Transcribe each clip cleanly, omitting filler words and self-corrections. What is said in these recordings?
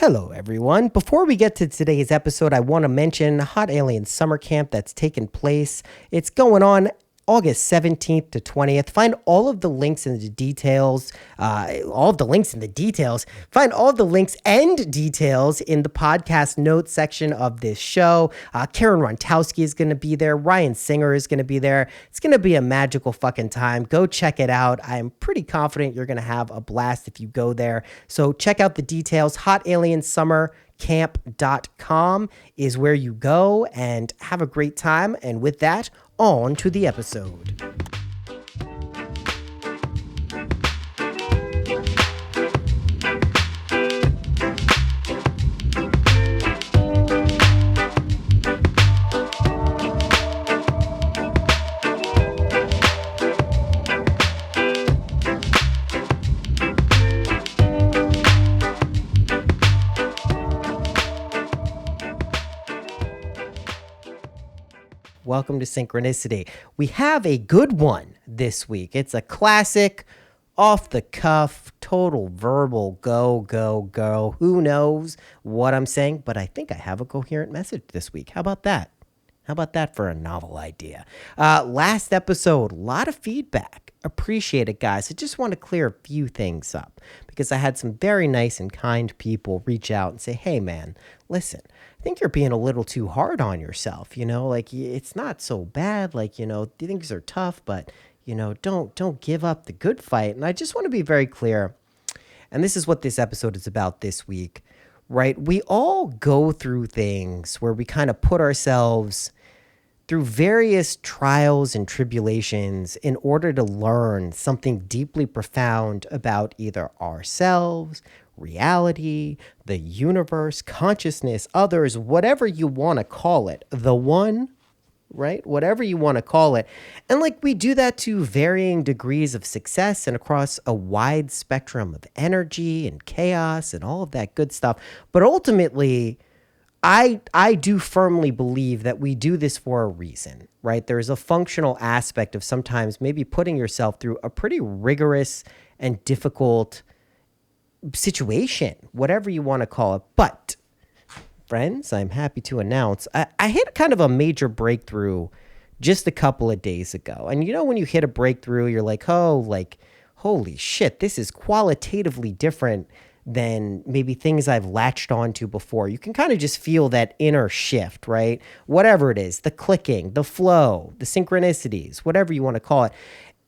Hello, everyone. Before we get to today's episode, I want to mention Hot Alien Summer Camp that's taken place. It's going on August 17th to 20th. Find all of the links and the details, find all of the links and details in the podcast notes section of this show. Karen Rontowski is going to be there. Ryan Singer is going to be there. It's going to be a magical fucking time. Go check it out. I'm pretty confident you're going to have a blast if you go there. So check out the details. HotAlienSummerCamp.com is where you go and have a great time. And with that, on to the episode. Welcome to Synchronicity. We have a good one this week. It's a classic, off the cuff, total verbal go, go, go. Who knows what I'm saying, but I think I have a coherent message this week. How about that? How about that for a novel idea? Last episode, a lot of feedback. Appreciate it, guys. I just want to clear a few things up because I had some very nice and kind people reach out and say, hey, man, listen, I think you're being a little too hard on yourself. Like it's not so bad. Like, things are tough, but, don't give up the good fight. And I just want to be very clear. And this is what this episode is about this week, right? We all go through things where we kind of put ourselves through various trials and tribulations in order to learn something deeply profound about either ourselves, reality, the universe, consciousness, others, whatever you want to call it, the one, right? Whatever you want to call it. And we do that to varying degrees of success and across a wide spectrum of energy and chaos and all of that good stuff. But ultimately, I do firmly believe that we do this for a reason, right? There's a functional aspect of sometimes maybe putting yourself through a pretty rigorous and difficult situation, whatever you want to call it. But, friends, I'm happy to announce I hit kind of a major breakthrough just a couple of days ago. And when you hit a breakthrough, you're like, holy shit, this is qualitatively different than maybe things I've latched onto before. You can kind of just feel that inner shift, right? Whatever it is, the clicking, the flow, the synchronicities, whatever you want to call it.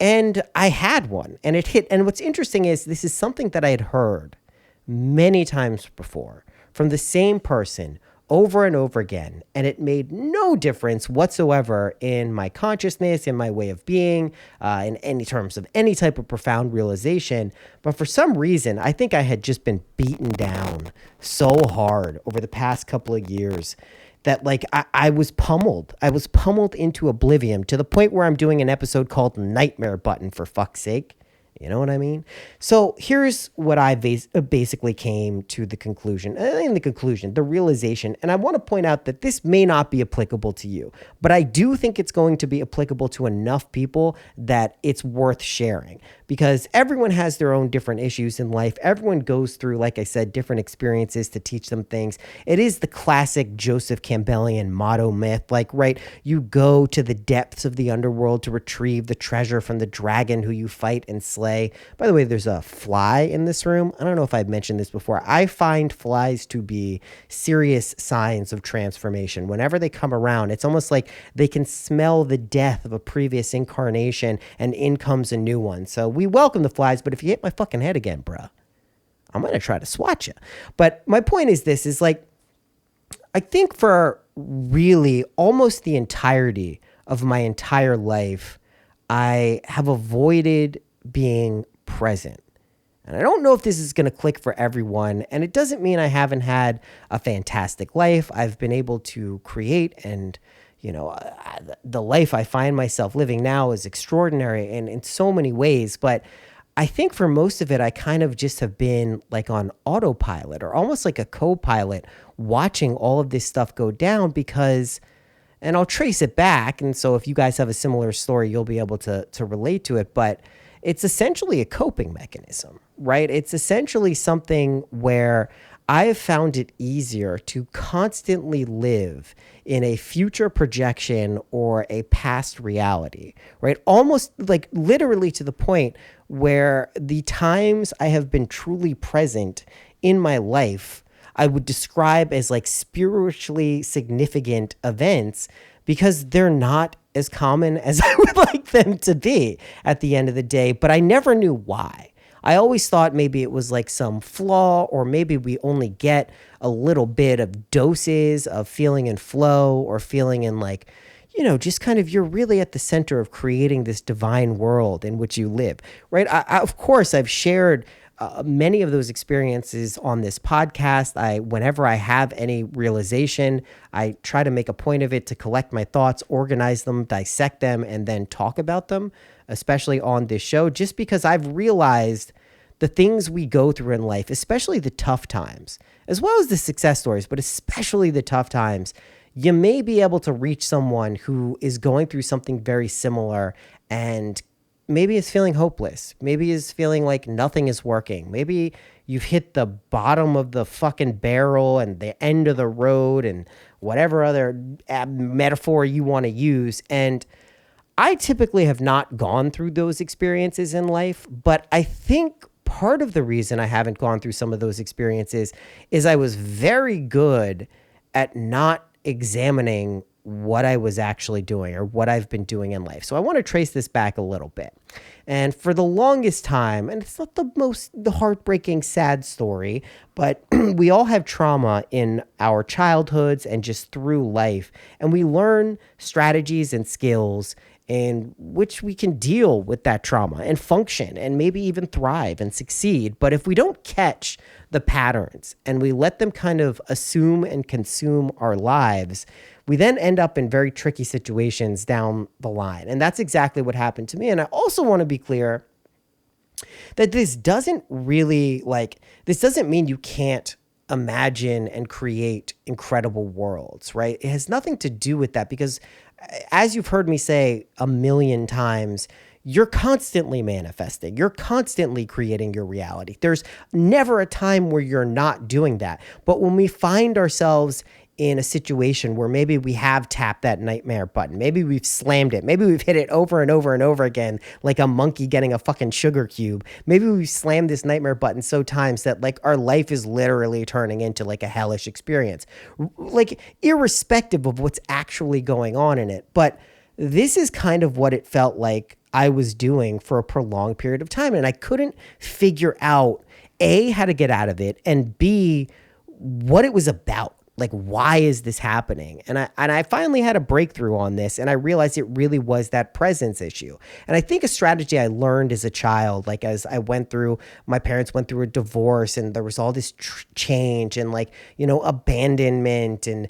And I had one and it hit. And what's interesting is this is something that I had heard many times before from the same person over and over again. And it made no difference whatsoever in my consciousness, in my way of being, in any terms of any type of profound realization. But for some reason, I think I had just been beaten down so hard over the past couple of years that I was pummeled. I was pummeled into oblivion to the point where I'm doing an episode called Nightmare Button, for fuck's sake. You know what I mean? So here's what I basically came to the conclusion, the realization. And I want to point out that this may not be applicable to you, but I do think it's going to be applicable to enough people that it's worth sharing because everyone has their own different issues in life. Everyone goes through, like I said, different experiences to teach them things. It is the classic Joseph Campbellian motto myth, right? You go to the depths of the underworld to retrieve the treasure from the dragon who you fight and slay. By the way, there's a fly in this room. I don't know if I've mentioned this before. I find flies to be serious signs of transformation. Whenever they come around, it's almost like they can smell the death of a previous incarnation and in comes a new one. So we welcome the flies, but if you hit my fucking head again, bruh, I'm going to try to swat you. But my point is this, is I think for really almost the entirety of my entire life, I have avoided being present. And I don't know if this is going to click for everyone. And it doesn't mean I haven't had a fantastic life. I've been able to create and, the life I find myself living now is extraordinary and in so many ways. But I think for most of it, I kind of just have been on autopilot or almost like a co-pilot watching all of this stuff go down because, and I'll trace it back. And so if you guys have a similar story, you'll be able to relate to it. But it's essentially a coping mechanism, right? It's essentially something where I have found it easier to constantly live in a future projection or a past reality, right? Almost like literally to the point where the times I have been truly present in my life, I would describe as like spiritually significant events because they're not as common as I would like them to be at the end of the day, but I never knew why. I always thought maybe it was like some flaw, or maybe we only get a little bit of doses of feeling in flow or feeling in like, just kind of you're really at the center of creating this divine world in which you live, right? Of course, I've shared many of those experiences on this podcast. Whenever I have any realization, I try to make a point of it to collect my thoughts, organize them, dissect them, and then talk about them, especially on this show, just because I've realized the things we go through in life, especially the tough times, as well as the success stories, but especially the tough times, you may be able to reach someone who is going through something very similar and maybe is feeling hopeless. Maybe is feeling like nothing is working. Maybe you've hit the bottom of the fucking barrel and the end of the road and whatever other metaphor you want to use. And I typically have not gone through those experiences in life, but I think part of the reason I haven't gone through some of those experiences is I was very good at not examining what I was actually doing or what I've been doing in life. So I want to trace this back a little bit. And for the longest time, and it's not the heartbreaking, sad story, but we all have trauma in our childhoods and just through life. And we learn strategies and skills in which we can deal with that trauma and function and maybe even thrive and succeed. But if we don't catch the patterns and we let them kind of assume and consume our lives, we then end up in very tricky situations down the line. And that's exactly what happened to me. And I also want to be clear that this doesn't mean you can't imagine and create incredible worlds, right? It has nothing to do with that because, as you've heard me say a million times, you're constantly manifesting. You're constantly creating your reality. There's never a time where you're not doing that. But when we find ourselves in a situation where maybe we have tapped that nightmare button, maybe we've slammed it, maybe we've hit it over and over and over again, like a monkey getting a fucking sugar cube. Maybe we've slammed this nightmare button so times that like our life is literally turning into like a hellish experience, like irrespective of what's actually going on in it. But this is kind of what it felt like I was doing for a prolonged period of time. And I couldn't figure out A, how to get out of it, and B, what it was about. Like, why is this happening? And I finally had a breakthrough on this, and I realized it really was that presence issue. And I think a strategy I learned as a child, like as I went through, my parents went through a divorce, and there was all this change and like, abandonment and,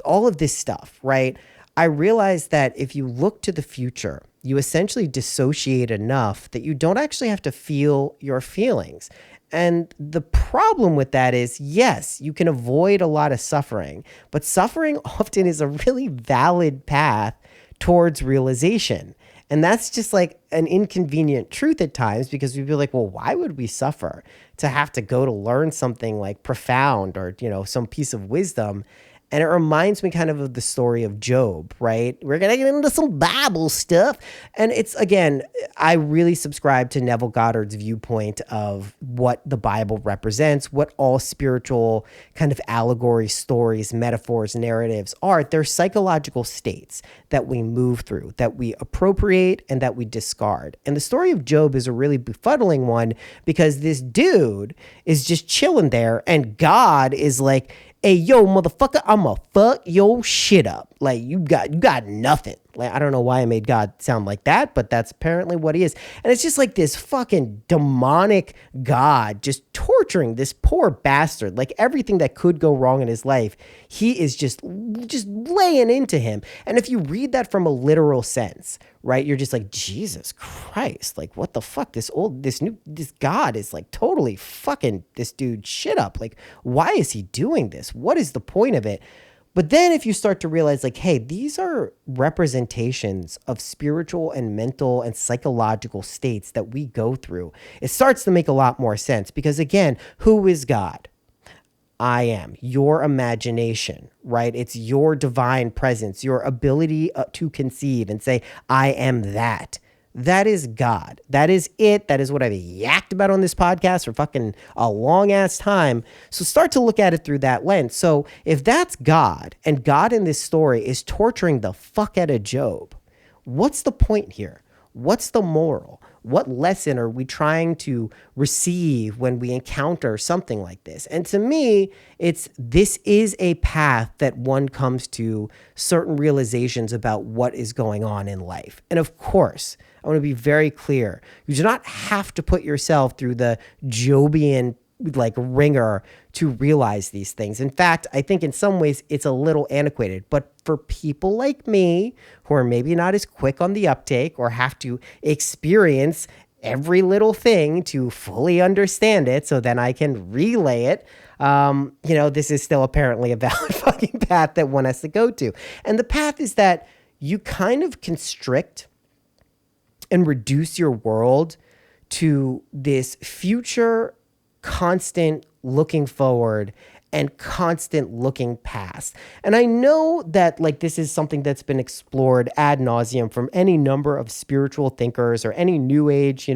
all of this stuff, right? I realized that if you look to the future, you essentially dissociate enough that you don't actually have to feel your feelings. And the problem with that is, yes, you can avoid a lot of suffering, but suffering often is a really valid path towards realization. And that's just like an inconvenient truth at times because we'd be like, well, why would we suffer to have to go to learn something like profound or, some piece of wisdom? And it reminds me kind of the story of Job, right? We're going to get into some Bible stuff. And it's, again, I really subscribe to Neville Goddard's viewpoint of what the Bible represents, what all spiritual kind of allegories, stories, metaphors, narratives are. They're psychological states that we move through, that we appropriate, and that we discard. And the story of Job is a really befuddling one because this dude is just chilling there and God is like, hey, yo, motherfucker, I'ma fuck your shit up. Like, you got nothing. Like, I don't know why I made God sound like that, but that's apparently what he is. And it's just like this fucking demonic God just torturing this poor bastard. Like, everything that could go wrong in his life, he is just laying into him. And if you read that from a literal sense, right, you're just like, Jesus Christ, like, what the fuck? This God is like totally fucking this dude shit up. Like, why is he doing this? What is the point of it? But then if you start to realize like, hey, these are representations of spiritual and mental and psychological states that we go through, it starts to make a lot more sense because, again, who is God? I am, your imagination, right? It's your divine presence, your ability to conceive and say, I am that. That is God. That is it. That is what I've yacked about on this podcast for fucking a long ass time. So start to look at it through that lens. So if that's God, and God in this story is torturing the fuck out of Job, what's the point here? What's the moral? What lesson are we trying to receive when we encounter something like this? And to me, this is a path that one comes to certain realizations about what is going on in life. And of course, I want to be very clear. You do not have to put yourself through the Jobian ringer to realize these things. In fact, I think in some ways it's a little antiquated, but for people like me who are maybe not as quick on the uptake or have to experience every little thing to fully understand it so then I can relay it, this is still apparently a valid fucking path that one has to go to. And the path is that you kind of constrict and reduce your world to this future constant looking forward and constant looking past. And I know that this is something that's been explored ad nauseum from any number of spiritual thinkers or any new age,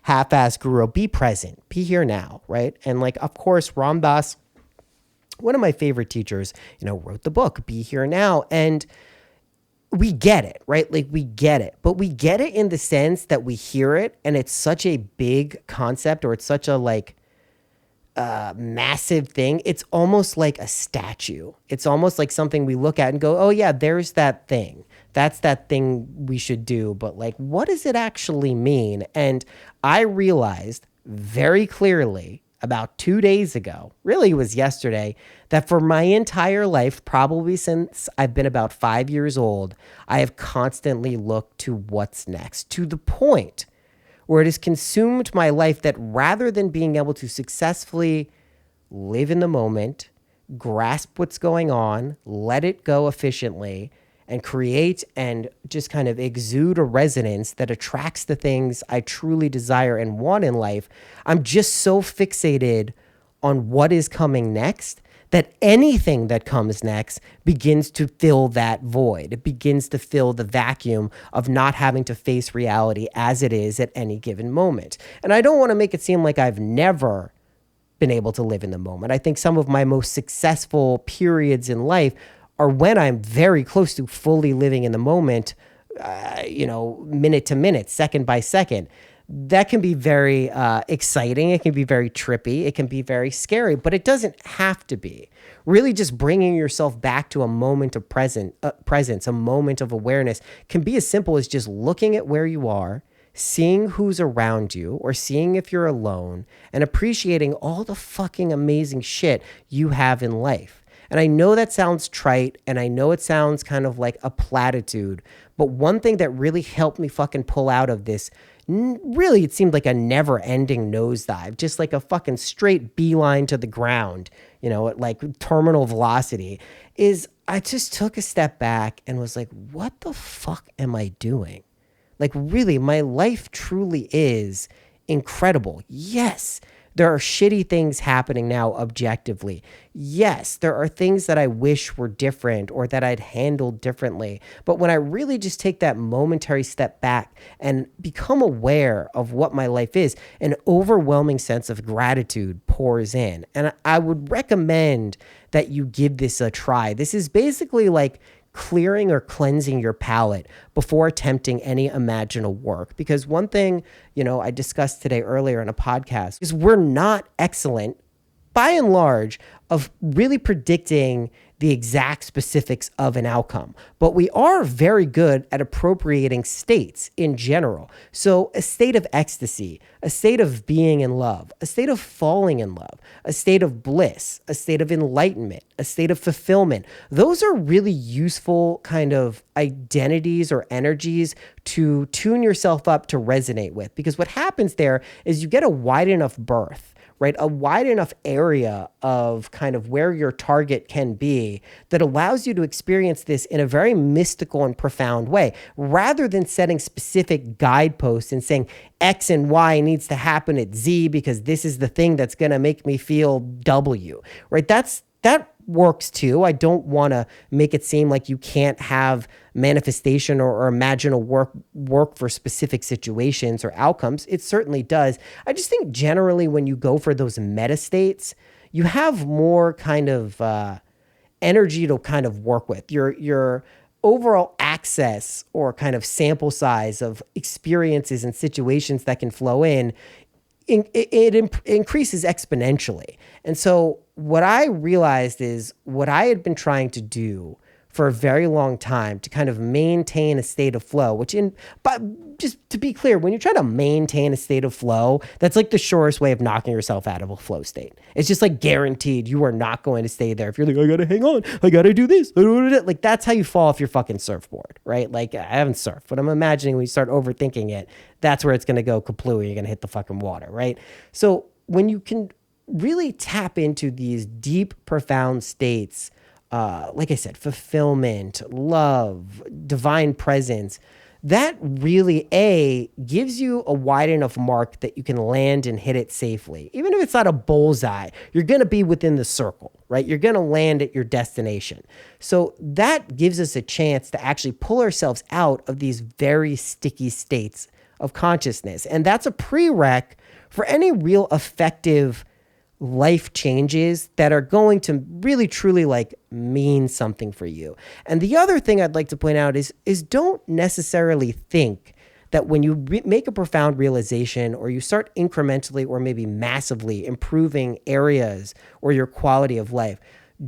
half-ass guru. Be present, be here now, right? And of course, Ram Dass, one of my favorite teachers, wrote the book, Be Here Now. And we get it, right? We get it, but we get it in the sense that we hear it and it's such a big concept, or it's such a massive thing. It's almost like a statue. It's almost like something we look at and go, oh yeah, there's that thing. That's that thing we should do. But what does it actually mean? And I realized very clearly about 2 days ago, really it was yesterday, that for my entire life, probably since I've been about 5 years old, I have constantly looked to what's next, to the point where it has consumed my life that rather than being able to successfully live in the moment, grasp what's going on, let it go efficiently, and create and just kind of exude a resonance that attracts the things I truly desire and want in life, I'm just so fixated on what is coming next that anything that comes next begins to fill that void. It begins to fill the vacuum of not having to face reality as it is at any given moment. And I don't want to make it seem like I've never been able to live in the moment. I think some of my most successful periods in life are when I'm very close to fully living in the moment, minute to minute, second by second. That can be very exciting. It can be very trippy. It can be very scary, but it doesn't have to be. Really just bringing yourself back to a moment of presence, a moment of awareness can be as simple as just looking at where you are, seeing who's around you, or seeing if you're alone, and appreciating all the fucking amazing shit you have in life. And I know that sounds trite, and I know it sounds kind of like a platitude, but one thing that really helped me fucking pull out of this, really it seemed like a never-ending nosedive, just like a fucking straight beeline to the ground, at terminal velocity, is I just took a step back and was like, what the fuck am I doing? Really, my life truly is incredible. Yes, there are shitty things happening now objectively. Yes, there are things that I wish were different or that I'd handled differently. But when I really just take that momentary step back and become aware of what my life is, an overwhelming sense of gratitude pours in. And I would recommend that you give this a try. This is basically like clearing or cleansing your palate before attempting any imaginal work. Because one thing, I discussed today earlier in a podcast is we're not excellent, by and large, of really predicting the exact specifics of an outcome. But we are very good at appropriating states in general. So a state of ecstasy, a state of being in love, a state of falling in love, a state of bliss, a state of enlightenment, a state of fulfillment. Those are really useful kind of identities or energies to tune yourself up to resonate with. Because what happens there is you get a wide enough berth, right? A wide enough area of kind of where your target can be that allows you to experience this in a very mystical and profound way, rather than setting specific guideposts and saying X and Y needs to happen at Z because this is the thing that's going to make me feel W, right? That works too. I don't want to make it seem like you can't have manifestation or imagine a work for specific situations or outcomes. It certainly does. I just think generally when you go for those meta states, you have more kind of energy to kind of work with. Your overall access or kind of sample size of experiences and situations that can flow in, it increases exponentially. And so what I realized is what I had been trying to do for a very long time to kind of maintain a state of flow, but just to be clear, when you try to maintain a state of flow, that's like the surest way of knocking yourself out of a flow state. It's just like guaranteed you are not going to stay there. If you're like, I gotta hang on, I gotta do this, like that's how you fall off your fucking surfboard, right? Like I haven't surfed, but I'm imagining when you start overthinking it, that's where it's gonna go kaplooey, you're gonna hit the fucking water, right? So when you can really tap into these deep, profound states, like I said, fulfillment, love, divine presence, that really, gives you a wide enough mark that you can land and hit it safely. Even if it's not a bullseye, you're going to be within the circle, right? You're going to land at your destination. So that gives us a chance to actually pull ourselves out of these very sticky states of consciousness. And that's a prereq for any real effective life changes that are going to really truly like mean something for you. And the other thing I'd like to point out is don't necessarily think that when you make a profound realization or you start incrementally or maybe massively improving areas or your quality of life,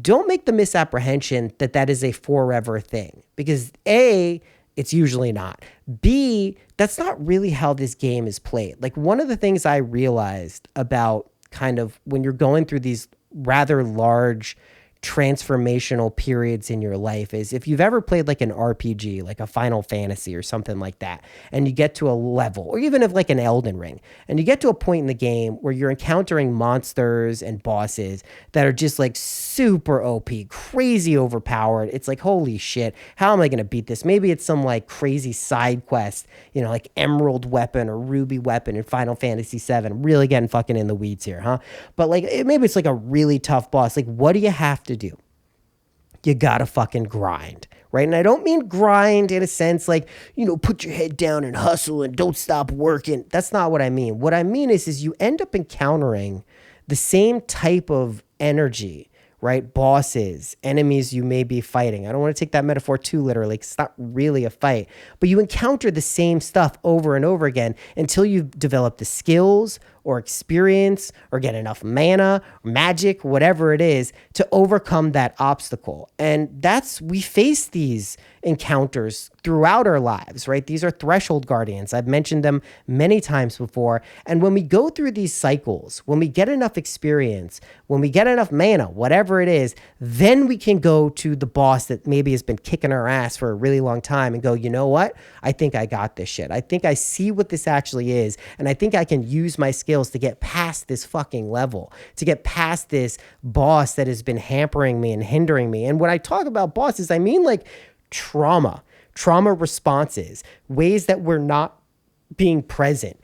don't make the misapprehension that that is a forever thing, because A, it's usually not. B, that's not really how this game is played. Like one of the things I realized about kind of when you're going through these rather large transformational periods in your life is if you've ever played like an RPG, like a Final Fantasy or something like that, and you get to a level, or even if like an Elden Ring, and you get to a point in the game where you're encountering monsters and bosses that are just like super OP, crazy overpowered. It's like, holy shit, how am I going to beat this? Maybe it's some like crazy side quest, like Emerald weapon or Ruby weapon in Final Fantasy VII. Really getting fucking in the weeds here, huh? But like, maybe it's like a really tough boss. Like, what do you have to do? You gotta fucking grind, right? And I don't mean grind in a sense like, put your head down and hustle and don't stop working. That's not what I mean. What I mean is you end up encountering the same type of energy, right? Bosses, enemies you may be fighting. I don't want to take that metaphor too literally because it's not really a fight, but you encounter the same stuff over and over again until you've developed the skills or experience or get enough mana, magic, whatever it is to overcome that obstacle. And we face these encounters throughout our lives, right? These are threshold guardians. I've mentioned them many times before. And when we go through these cycles, when we get enough experience, when we get enough mana, whatever it is, then we can go to the boss that maybe has been kicking our ass for a really long time and go, you know what? I think I got this shit. I think I see what this actually is. And I think I can use my skills to get past this fucking level, to get past this boss that has been hampering me and hindering me. And when I talk about bosses, I mean like trauma responses, ways that we're not being present,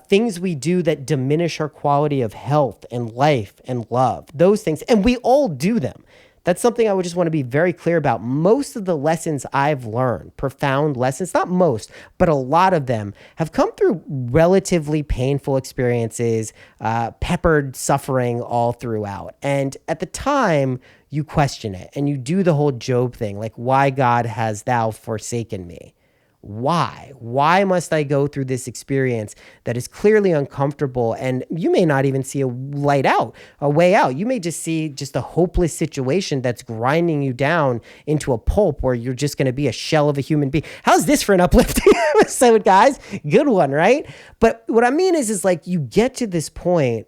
things we do that diminish our quality of health and life and love, those things. And we all do them. That's something I would just want to be very clear about. Most of the lessons I've learned, profound lessons, not most, but a lot of them have come through relatively painful experiences, peppered suffering all throughout. And at the time, you question it and you do the whole Job thing, like, why, God, has thou forsaken me? Why? Why must I go through this experience that is clearly uncomfortable? And you may not even see a way out. You may just see just a hopeless situation that's grinding you down into a pulp where you're just going to be a shell of a human being. How's this for an uplifting episode, guys? Good one, right? But what I mean is like you get to this point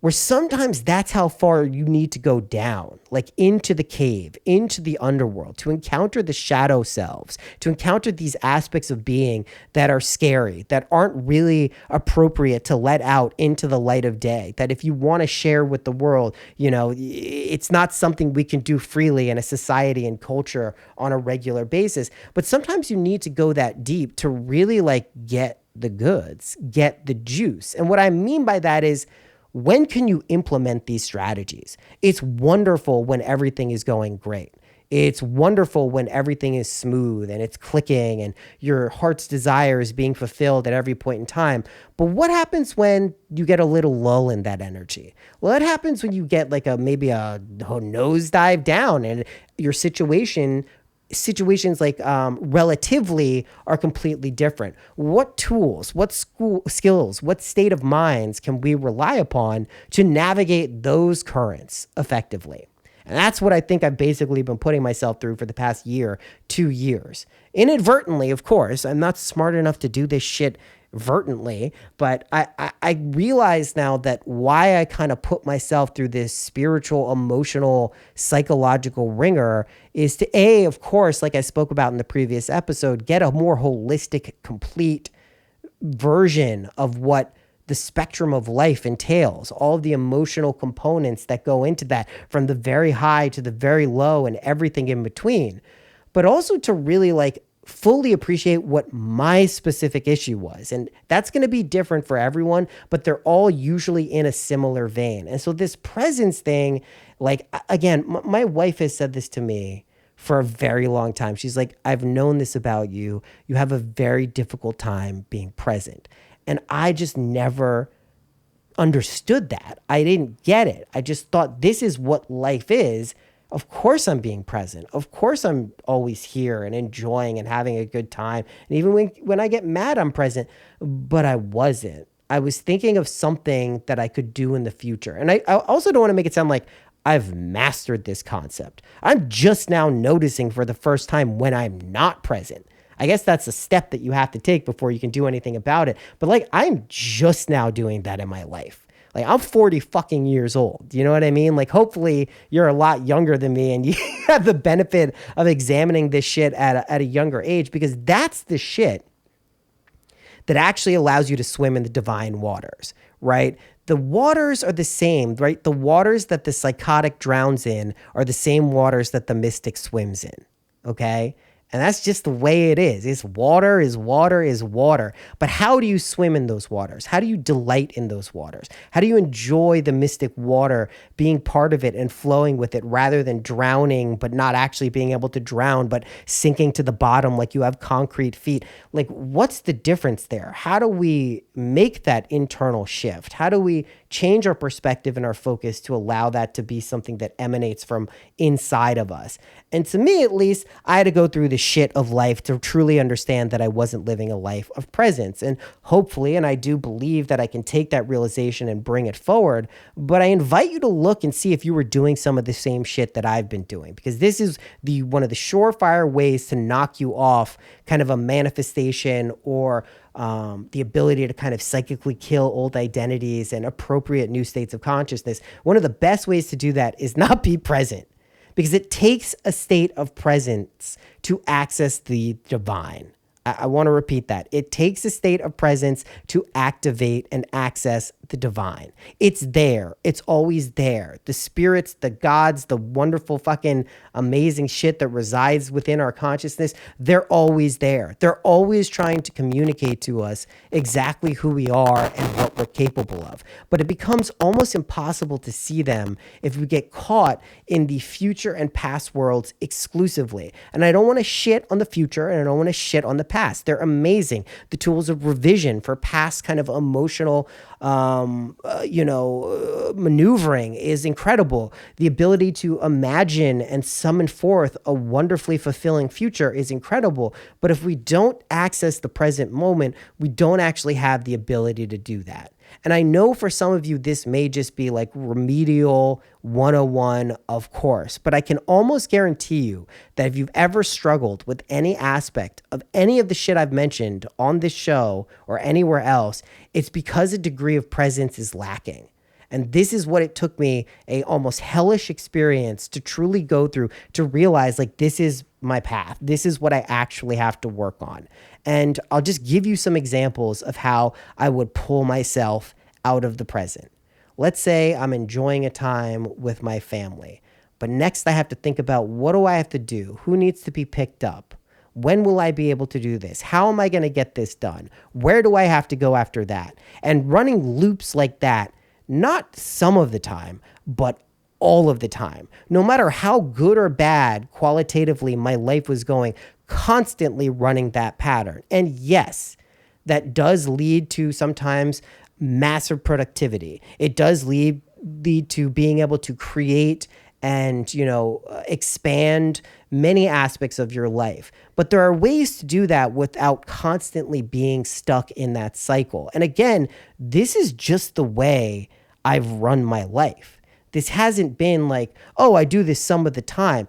where sometimes that's how far you need to go down, like into the cave, into the underworld, to encounter the shadow selves, to encounter these aspects of being that are scary, that aren't really appropriate to let out into the light of day. That if you want to share with the world, it's not something we can do freely in a society and culture on a regular basis. But sometimes you need to go that deep to really like get the goods, get the juice. And what I mean by that is, when can you implement these strategies? It's wonderful when everything is going great. It's wonderful when everything is smooth and it's clicking and your heart's desire is being fulfilled at every point in time. But what happens when you get a little lull in that energy? Well, it happens when you get like maybe a nosedive down and your situations like relatively are completely different. What tools, what skills, what state of minds can we rely upon to navigate those currents effectively? And that's what I think I've basically been putting myself through for the past year, 2 years. Inadvertently, of course. I'm not smart enough to do this shit vertently, but I realize now that why I kind of put myself through this spiritual, emotional, psychological ringer is to, of course, like I spoke about in the previous episode, get a more holistic, complete version of what the spectrum of life entails, all of the emotional components that go into that, from the very high to the very low and everything in between, but also to really like fully appreciate what my specific issue was. And that's going to be different for everyone, but they're all usually in a similar vein. And so this presence thing, like, again, my wife has said this to me for a very long time. She's like, I've known this about you. You have a very difficult time being present. And I just never understood that. I didn't get it. I just thought this is what life is. Of course I'm being present. Of course I'm always here and enjoying and having a good time. And even when I get mad, I'm present. But I wasn't. I was thinking of something that I could do in the future. And I also don't want to make it sound like I've mastered this concept. I'm just now noticing for the first time when I'm not present. I guess that's a step that you have to take before you can do anything about it. But like, I'm just now doing that in my life. Like, I'm 40 fucking years old. You know what I mean? Like, hopefully you're a lot younger than me and you have the benefit of examining this shit at a younger age, because that's the shit that actually allows you to swim in the divine waters, right? The waters are the same, right? The waters that the psychotic drowns in are the same waters that the mystic swims in, okay? And that's just the way it is. It's water is water is water. But how do you swim in those waters? How do you delight in those waters? How do you enjoy the mystic water, being part of it and flowing with it, rather than drowning, but not actually being able to drown, but sinking to the bottom like you have concrete feet? Like, what's the difference there? How do we make that internal shift? How do we change our perspective and our focus to allow that to be something that emanates from inside of us? And to me, at least, I had to go through the shit of life to truly understand that I wasn't living a life of presence. And hopefully, and I do believe that I can take that realization and bring it forward, but I invite you to look and see if you were doing some of the same shit that I've been doing, because this is one of the surefire ways to knock you off kind of a manifestation or the ability to kind of psychically kill old identities and appropriate new states of consciousness. One of the best ways to do that is not be present, because it takes a state of presence to access the divine. I want to repeat that. It takes a state of presence to activate and access the divine. It's there. It's always there. The spirits, the gods, the wonderful fucking amazing shit that resides within our consciousness, they're always there. They're always trying to communicate to us exactly who we are and what we're capable of. But it becomes almost impossible to see them if we get caught in the future and past worlds exclusively. And I don't want to shit on the future and I don't want to shit on the past. They're amazing. The tools of revision for past kind of emotional maneuvering is incredible. The ability to imagine and summon forth a wonderfully fulfilling future is incredible. But if we don't access the present moment, we don't actually have the ability to do that. And I know for some of you, this may just be like remedial 101, of course, but I can almost guarantee you that if you've ever struggled with any aspect of any of the shit I've mentioned on this show or anywhere else, it's because a degree of presence is lacking. And this is what it took me, a almost hellish experience to truly go through, to realize like this is my path. This is what I actually have to work on. And I'll just give you some examples of how I would pull myself out of the present. Let's say I'm enjoying a time with my family, but next I have to think about, what do I have to do? Who needs to be picked up? When will I be able to do this? How am I going to get this done? Where do I have to go after that? And running loops like that, not some of the time, but all of the time. No matter how good or bad qualitatively my life was going, constantly running that pattern. And yes, that does lead to sometimes massive productivity. It does lead to being able to create and, expand many aspects of your life. But there are ways to do that without constantly being stuck in that cycle. And again, this is just the way I've run my life. This hasn't been like, oh, I do this some of the time.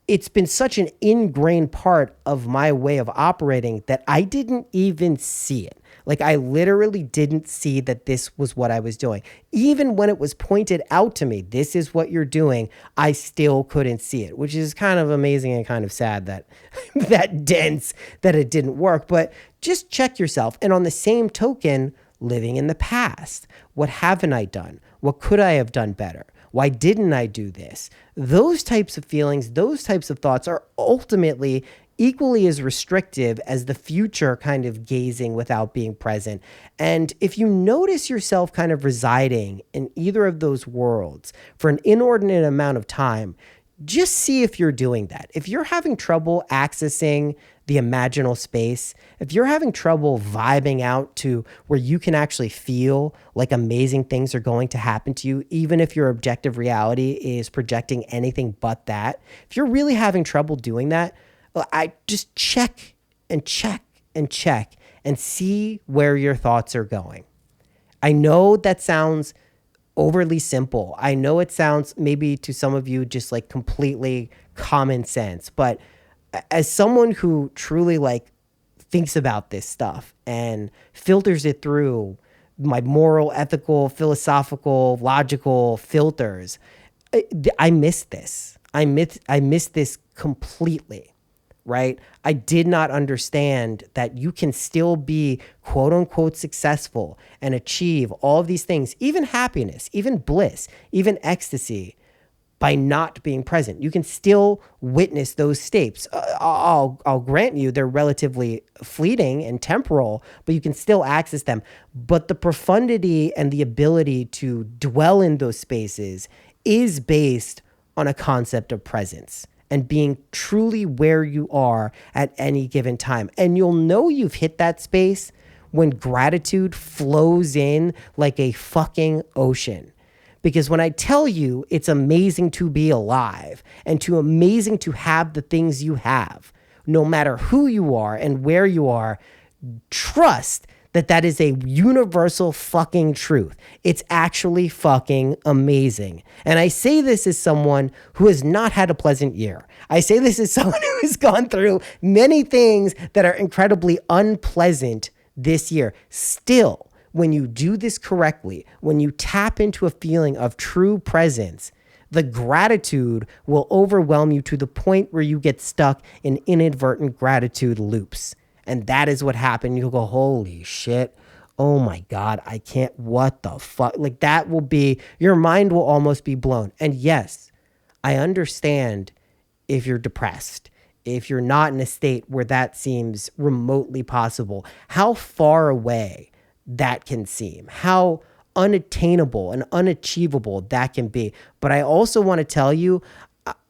It's been such an ingrained part of my way of operating that I didn't even see it. Like, I literally didn't see that this was what I was doing. Even when it was pointed out to me, this is what you're doing, I still couldn't see it, which is kind of amazing and kind of sad that that dense that it didn't work. But just check yourself. And on the same token, living in the past. What haven't I done? What could I have done better? Why didn't I do this? Those types of feelings, those types of thoughts are ultimately equally as restrictive as the future kind of gazing without being present. And if you notice yourself kind of residing in either of those worlds for an inordinate amount of time, just see if you're doing that. If you're having trouble accessing the imaginal space, if you're having trouble vibing out to where you can actually feel like amazing things are going to happen to you, even if your objective reality is projecting anything but that, if you're really having trouble doing that, I just check and check and check and see where your thoughts are going. I know that sounds overly simple. I know it sounds maybe to some of you just like completely common sense, but as someone who truly like thinks about this stuff and filters it through my moral, ethical, philosophical, logical filters, I miss this. I miss this completely. Right? I did not understand that you can still be quote unquote successful and achieve all of these things, even happiness, even bliss, even ecstasy, by not being present. You can still witness those states. I'll grant you they're relatively fleeting and temporal, but you can still access them. But the profundity and the ability to dwell in those spaces is based on a concept of presence and being truly where you are at any given time. And you'll know you've hit that space when gratitude flows in like a fucking ocean. Because when I tell you it's amazing to be alive and amazing to have the things you have, no matter who you are and where you are, trust that is a universal fucking truth. It's actually fucking amazing. And I say this as someone who has not had a pleasant year. I say this as someone who has gone through many things that are incredibly unpleasant this year. Still, when you do this correctly, when you tap into a feeling of true presence, the gratitude will overwhelm you to the point where you get stuck in inadvertent gratitude loops. And that is what happened. You'll go, holy shit. Oh my God, I can't, what the fuck? Like that will be, your mind will almost be blown. And yes, I understand if you're depressed, if you're not in a state where that seems remotely possible, how far away that can seem, how unattainable and unachievable that can be. But I also want to tell you,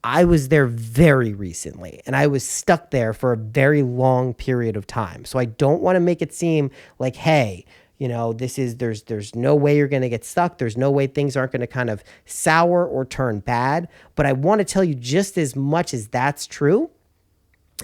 I was there very recently and I was stuck there for a very long period of time. So I don't want to make it seem like, hey, there's no way you're going to get stuck. There's no way things aren't going to kind of sour or turn bad. But I want to tell you, just as much as that's true,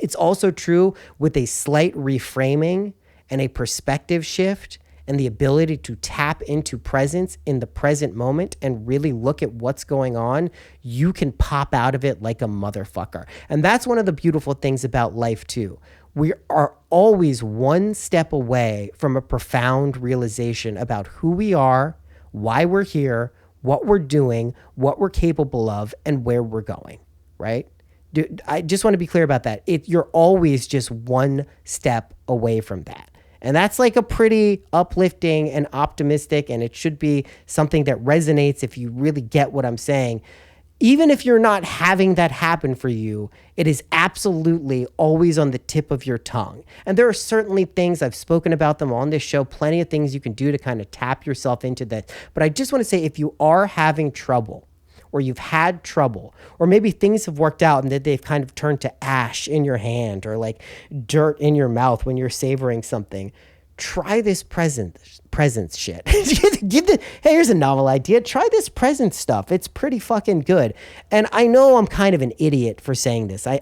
it's also true with a slight reframing and a perspective shift and the ability to tap into presence in the present moment and really look at what's going on, you can pop out of it like a motherfucker. And that's one of the beautiful things about life too. We are always one step away from a profound realization about who we are, why we're here, what we're doing, what we're capable of, and where we're going, right? I just want to be clear about that. You're always just one step away from that. And that's like a pretty uplifting and optimistic, and it should be something that resonates if you really get what I'm saying. Even if you're not having that happen for you, it is absolutely always on the tip of your tongue. And there are certainly things, I've spoken about them on this show, plenty of things you can do to kind of tap yourself into that. But I just want to say, if you are having trouble, or you've had trouble, or maybe things have worked out and that they've kind of turned to ash in your hand or like dirt in your mouth when you're savoring something, try this presence shit. Hey, here's a novel idea. Try this present stuff. It's pretty fucking good. And I know I'm kind of an idiot for saying this. I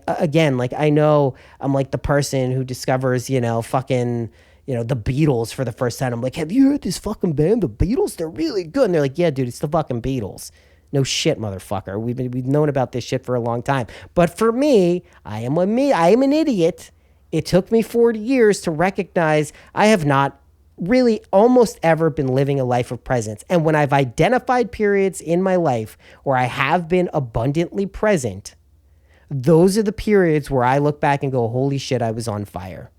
know I'm like the person who discovers, fucking, the Beatles for the first time. I'm like, have you heard this fucking band, the Beatles? They're really good. And they're like, yeah, dude, it's the fucking Beatles. No shit, motherfucker. We've known about this shit for a long time. But for me, I am an idiot. It took me 40 years to recognize I have not really almost ever been living a life of presence. And when I've identified periods in my life where I have been abundantly present, those are the periods where I look back and go, holy shit, I was on fire.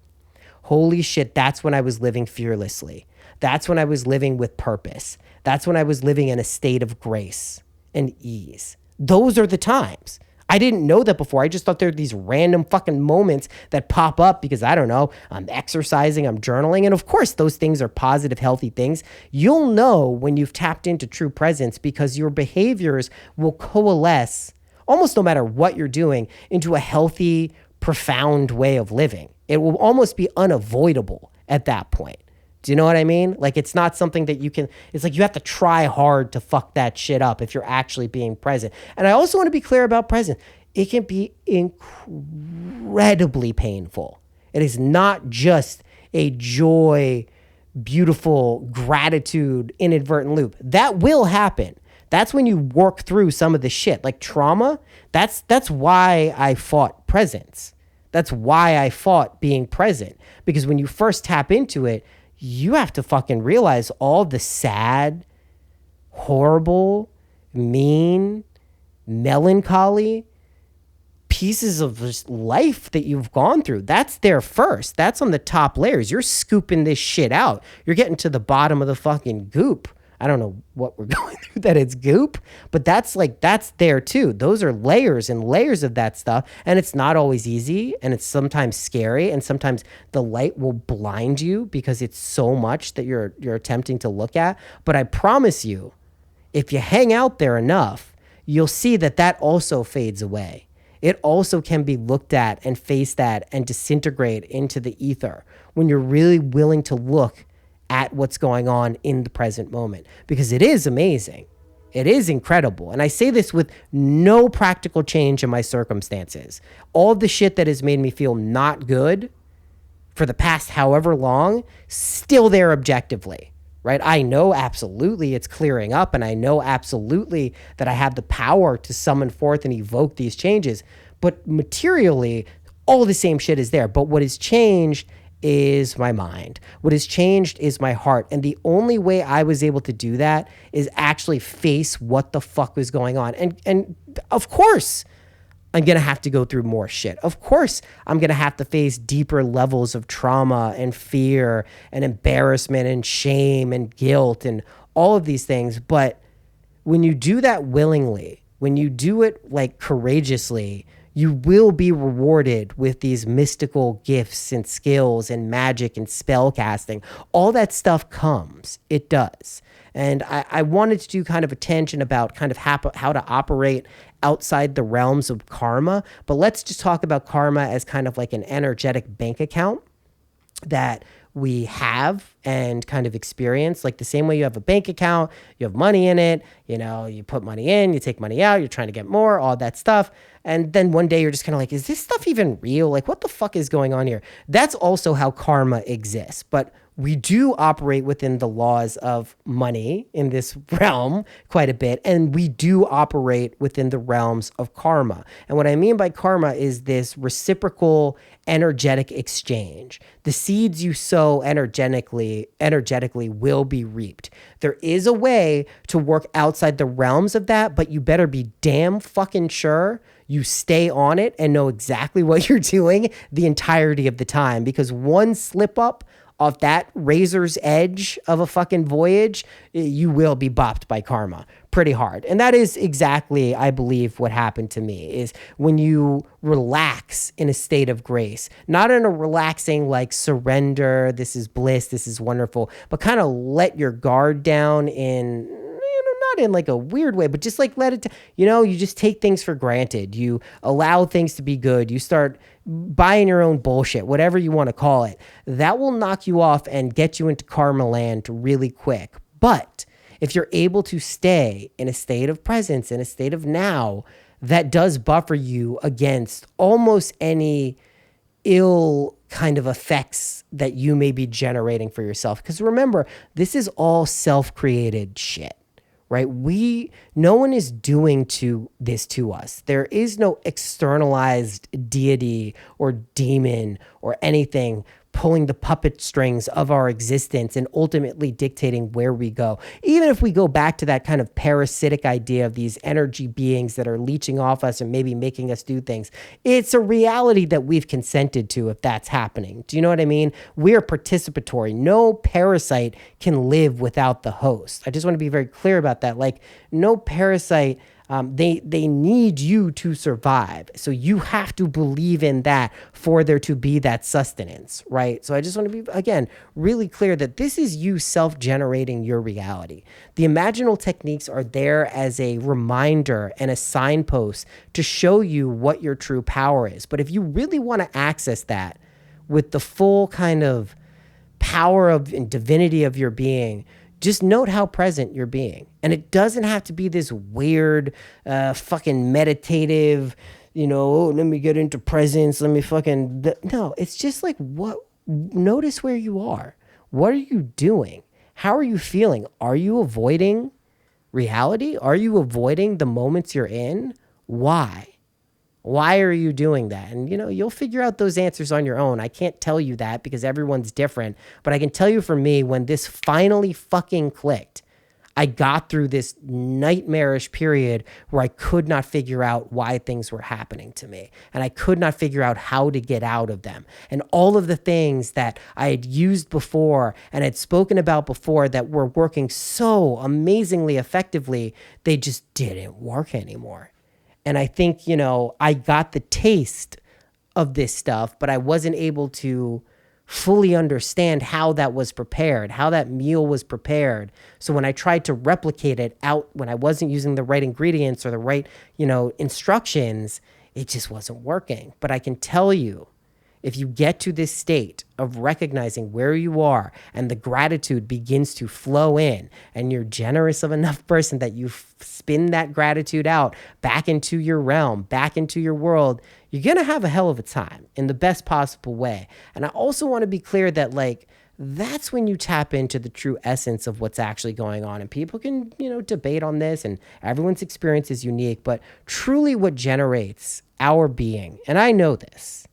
Holy shit, that's when I was living fearlessly. That's when I was living with purpose. That's when I was living in a state of grace and ease. Those are the times. I didn't know that before. I just thought there were these random fucking moments that pop up because, I don't know, I'm exercising, I'm journaling. And of course, those things are positive, healthy things. You'll know when you've tapped into true presence because your behaviors will coalesce, almost no matter what you're doing, into a healthy, profound way of living. It will almost be unavoidable at that point. Do you know what I mean? Like, it's not something that it's like you have to try hard to fuck that shit up if you're actually being present. And I also want to be clear about present. It can be incredibly painful. It is not just a joy, beautiful gratitude, inadvertent loop. That will happen. That's when you work through some of the shit. Like trauma, that's why I fought presence. That's why I fought being present. Because when you first tap into it, you have to fucking realize all the sad, horrible, mean, melancholy pieces of just life that you've gone through. That's there first. That's on the top layers. You're scooping this shit out. You're getting to the bottom of the fucking goop. I don't know what we're going through that it's goop, but that's there too. Those are layers and layers of that stuff. And it's not always easy, and it's sometimes scary, and sometimes the light will blind you because it's so much that you're attempting to look at. But I promise you, if you hang out there enough, you'll see that also fades away. It also can be looked at and faced at and disintegrate into the ether when you're really willing to look at what's going on in the present moment, because it is amazing. It is incredible. And I say this with no practical change in my circumstances. All the shit that has made me feel not good for the past however long, still there objectively, right? I know absolutely it's clearing up, and I know absolutely that I have the power to summon forth and evoke these changes. But materially, all the same shit is there. But what has changed is my mind. What has changed is my heart. And the only way I was able to do that is actually face what the fuck was going on. And of course, I'm going to have to go through more shit. Of course, I'm going to have to face deeper levels of trauma and fear and embarrassment and shame and guilt and all of these things. But when you do that willingly, when you do it like courageously, you will be rewarded with these mystical gifts and skills and magic and spell casting. All that stuff comes. It does. And I wanted to do kind of a tangent about kind of how to operate outside the realms of karma. But let's just talk about karma as kind of like an energetic bank account that we have and kind of experience. Like the same way you have a bank account, you have money in it, you put money in, you take money out, you're trying to get more, all that stuff. And then one day you're just kind of like, is this stuff even real? Like, what the fuck is going on here? That's also how karma exists. But we do operate within the laws of money in this realm quite a bit, and we do operate within the realms of karma. And what I mean by karma is this reciprocal energetic exchange. The seeds you sow energetically will be reaped. There is a way to work outside the realms of that, but you better be damn fucking sure you stay on it and know exactly what you're doing the entirety of the time, because one slip up off that razor's edge of a fucking voyage, you will be bopped by karma pretty hard. And that is exactly, I believe, what happened to me, is when you relax in a state of grace, not in a relaxing like surrender, this is bliss, this is wonderful, but kind of let your guard down in, not in like a weird way, but just like let it, you just take things for granted. You allow things to be good. You start buying your own bullshit, whatever you want to call it. That will knock you off and get you into karma land really quick. But if you're able to stay in a state of presence, in a state of now, that does buffer you against almost any ill kind of effects that you may be generating for yourself. Because remember, this is all self-created shit. Right? No one is doing this to us. There is no externalized deity or demon or anything pulling the puppet strings of our existence and ultimately dictating where we go. Even if we go back to that kind of parasitic idea of these energy beings that are leeching off us and maybe making us do things, it's a reality that we've consented to if that's happening. Do you know what I mean? We're participatory. No parasite can live without the host. I just want to be very clear about that. Like, no parasite, they need you to survive. So you have to believe in that for there to be that sustenance, right? So I just want to be, again, really clear that this is you self-generating your reality. The imaginal techniques are there as a reminder and a signpost to show you what your true power is. But if you really want to access that with the full kind of power of and divinity of your being, just note how present you're being. And it doesn't have to be this weird, fucking meditative, let me get into presence. Let me no, it's just like, notice where you are. What are you doing? How are you feeling? Are you avoiding reality? Are you avoiding the moments you're in? Why? Why are you doing that? And, you'll figure out those answers on your own. I can't tell you that because everyone's different. But I can tell you, for me, when this finally fucking clicked, I got through this nightmarish period where I could not figure out why things were happening to me. And I could not figure out how to get out of them. And all of the things that I had used before and had spoken about before that were working so amazingly effectively, they just didn't work anymore. And I think, I got the taste of this stuff, but I wasn't able to fully understand how that was prepared, how that meal was prepared. So when I tried to replicate it out, when I wasn't using the right ingredients or the right, instructions, it just wasn't working. But I can tell you, if you get to this state of recognizing where you are and the gratitude begins to flow in, and you're generous of enough person that you spin that gratitude out back into your realm, back into your world, you're going to have a hell of a time in the best possible way. And I also want to be clear that, that's when you tap into the true essence of what's actually going on. And people can, debate on this, and everyone's experience is unique, but truly what generates our being, and I know this,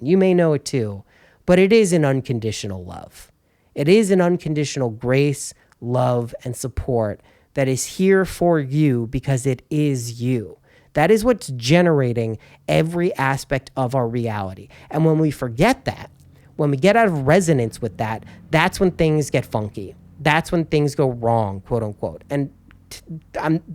you may know it too, but it is an unconditional love. It is an unconditional grace, love, and support that is here for you because it is you. That is what's generating every aspect of our reality. And when we forget that, when we get out of resonance with that, that's when things get funky. That's when things go wrong, quote unquote. And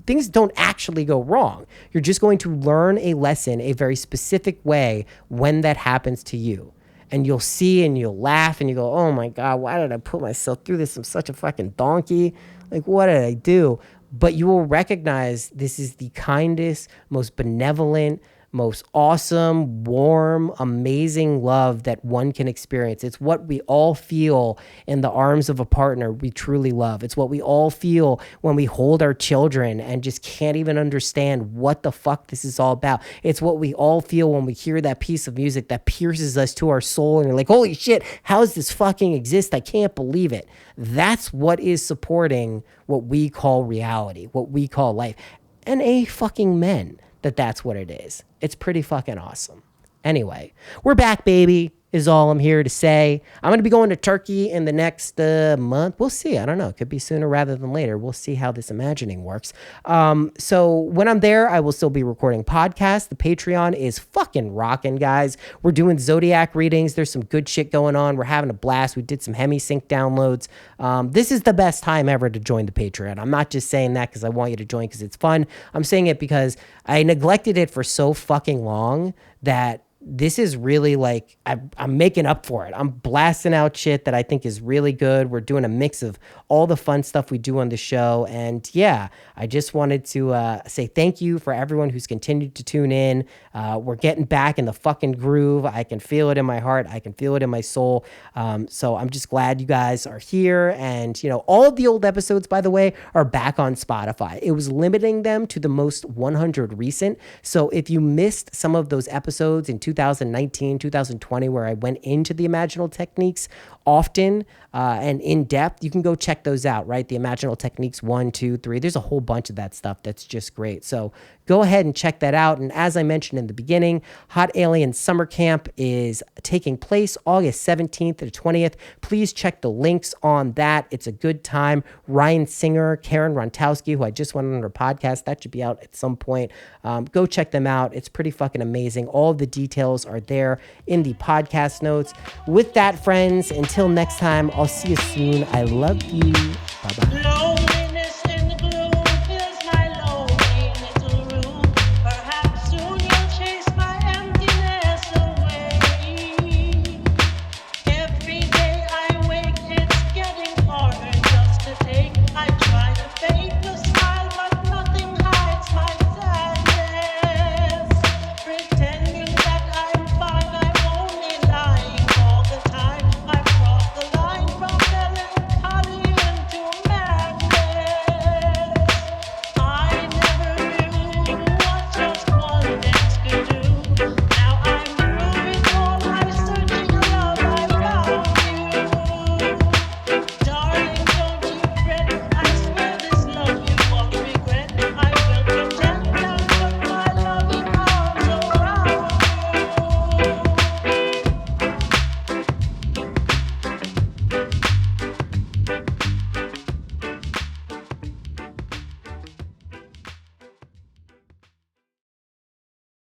things don't actually go wrong. You're just going to learn a lesson a very specific way when that happens to you. And you'll see and you'll laugh and you go, oh my God, why did I put myself through this? I'm such a fucking donkey. Like, what did I do? But you will recognize this is the kindest, most benevolent, most awesome, warm, amazing love that one can experience. It's what we all feel in the arms of a partner we truly love. It's what we all feel when we hold our children and just can't even understand what the fuck this is all about. It's what we all feel when we hear that piece of music that pierces us to our soul and you're like, holy shit, how does this fucking exist? I can't believe it. That's what is supporting what we call reality, what we call life. And fucking men, that's what it is. It's pretty fucking awesome. Anyway, we're back, baby, is all I'm here to say. I'm going to be going to Turkey in the next month. We'll see. I don't know. It could be sooner rather than later. We'll see how this imagining works. So when I'm there, I will still be recording podcasts. The Patreon is fucking rocking, guys. We're doing Zodiac readings. There's some good shit going on. We're having a blast. We did some HemiSync downloads. This is the best time ever to join the Patreon. I'm not just saying that because I want you to join because it's fun. I'm saying it because I neglected it for so fucking long that this is really like, I'm making up for it. I'm blasting out shit that I think is really good. We're doing a mix of all the fun stuff we do on the show. And yeah, I just wanted to say thank you for everyone who's continued to tune in. We're getting back in the fucking groove. I can feel it in my heart. I can feel it in my soul. So I'm just glad you guys are here. And, you know, all of the old episodes, by the way, are back on Spotify. It was limiting them to the most 100 recent. So if you missed some of those episodes in 2019, 2020, where I went into the imaginal techniques often and in depth, you can go check those out, right? The imaginal techniques 1, 2, 3. There's a whole bunch of that stuff that's just great. So go ahead and check that out. And as I mentioned in the beginning, Hot Alien Summer Camp is taking place August 17th to 20th. Please check the links on that. It's a good time. Ryan Singer, Karen Rontowski, who I just went on her podcast, that should be out at some point. Go check them out. It's pretty fucking amazing. All of the details are there in the podcast notes. With that, friends, until next time, I'll see you soon. I love you. Bye-bye.